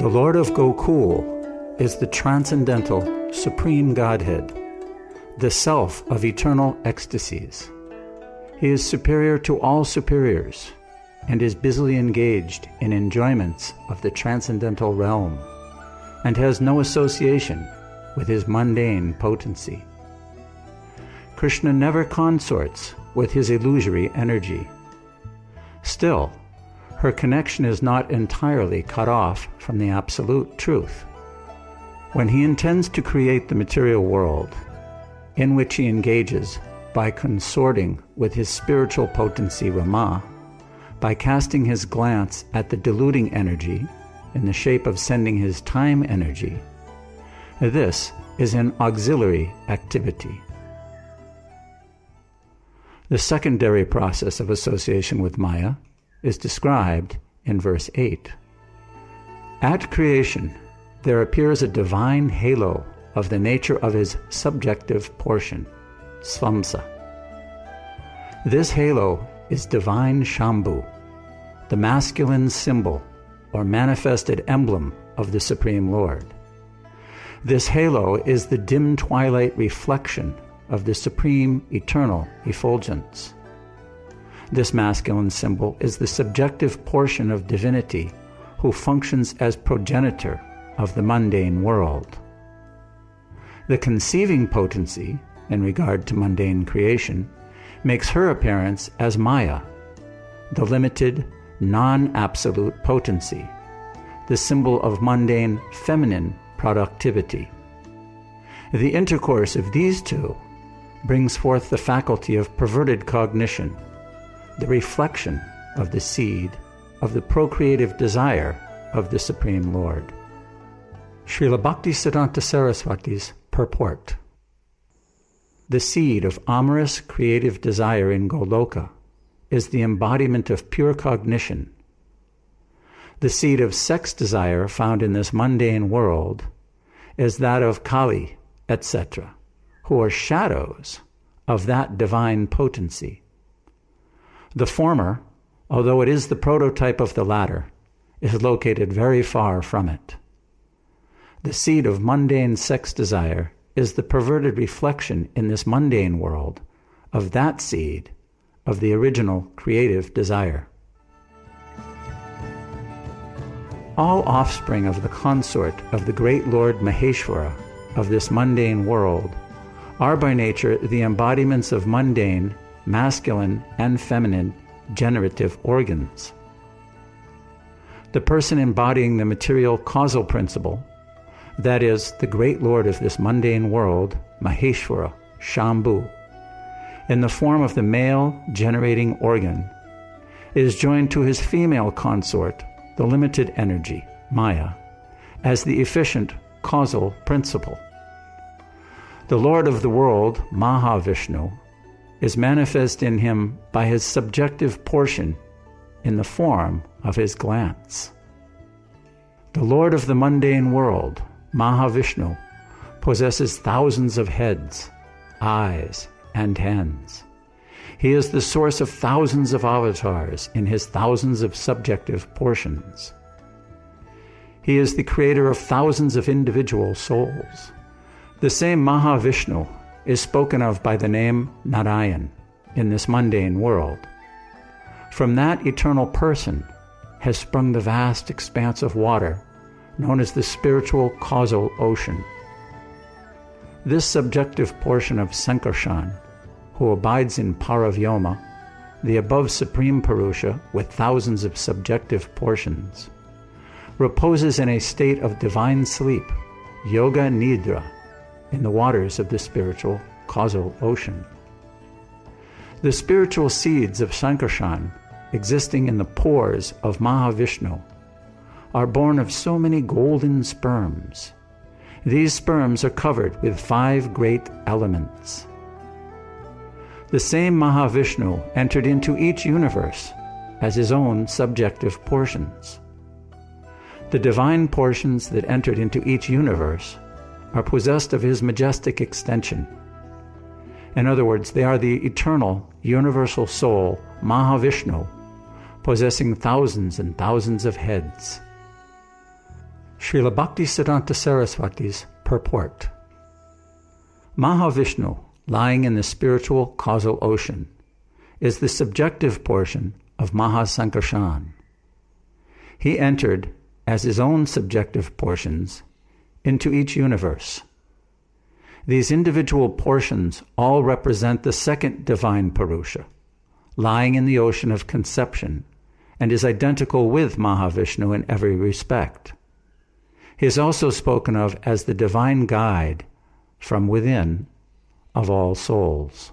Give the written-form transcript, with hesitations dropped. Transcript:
The Lord of Gokul is the transcendental Supreme Godhead, the Self of eternal ecstasies. He is superior to all superiors and is busily engaged in enjoyments of the transcendental realm and has no association with his mundane potency. Krishna never consorts with his illusory energy. Still, her connection is not entirely cut off from the absolute truth. When he intends to create the material world, in which he engages by consorting with his spiritual potency Rama, by casting his glance at the deluding energy in the shape of sending his time energy, this is an auxiliary activity. The secondary process of association with Maya is described in verse 8. At creation, there appears a divine halo of the nature of his subjective portion, Svamsa. This halo is divine Shambhu, the masculine symbol or manifested emblem of the Supreme Lord. This halo is the dim twilight reflection of the supreme eternal effulgence. This masculine symbol is the subjective portion of divinity who functions as progenitor of the mundane world. The conceiving potency, in regard to mundane creation, makes her appearance as Maya, the limited, non-absolute potency, the symbol of mundane feminine productivity. The intercourse of these two brings forth the faculty of perverted cognition, the reflection of the seed of the procreative desire of the Supreme Lord. Srila Bhaktisiddhanta Saraswati's purport. The seed of amorous creative desire in Goloka is the embodiment of pure cognition. The seed of sex desire found in this mundane world is that of Kali, etc., who are shadows of that divine potency. The former, although it is the prototype of the latter, is located very far from it. The seed of mundane sex desire is the perverted reflection in this mundane world of that seed of the original creative desire. All offspring of the consort of the great Lord Maheshwara of this mundane world are by nature the embodiments of mundane, masculine and feminine generative organs. The person embodying the material causal principle, that is, the great Lord of this mundane world, Maheshwara, Shambhu, in the form of the male generating organ, is joined to his female consort, the limited energy, Maya, as the efficient causal principle. The Lord of the world, Mahavishnu, is manifest in him by his subjective portion in the form of his glance. The Lord of the mundane world, Mahavishnu, possesses thousands of heads, eyes, and hands. He is the source of thousands of avatars in his thousands of subjective portions. He is the creator of thousands of individual souls. The same Mahavishnu is spoken of by the name Narayan in this mundane world. From that eternal person has sprung the vast expanse of water known as the spiritual causal ocean. This subjective portion of Sankarshan, who abides in Paravyoma, the above supreme Purusha with thousands of subjective portions, reposes in a state of divine sleep, Yoga Nidra, in the waters of the spiritual causal ocean. The spiritual seeds of Sankarshan, existing in the pores of Mahavishnu, are born of so many golden sperms. These sperms are covered with 5 great elements. The same Mahavishnu entered into each universe as his own subjective portions. The divine portions that entered into each universe are possessed of his majestic extension. In other words, they are the eternal, universal soul, Mahavishnu, possessing thousands and thousands of heads. Srila Bhaktisiddhanta Saraswati's purport. Mahavishnu, lying in the spiritual causal ocean, is the subjective portion of Mahasankarshan. He entered, as his own subjective portions, into each universe. These individual portions all represent the second divine Purusha, lying in the ocean of conception, and is identical with Mahavishnu in every respect. He is also spoken of as the divine guide from within of all souls.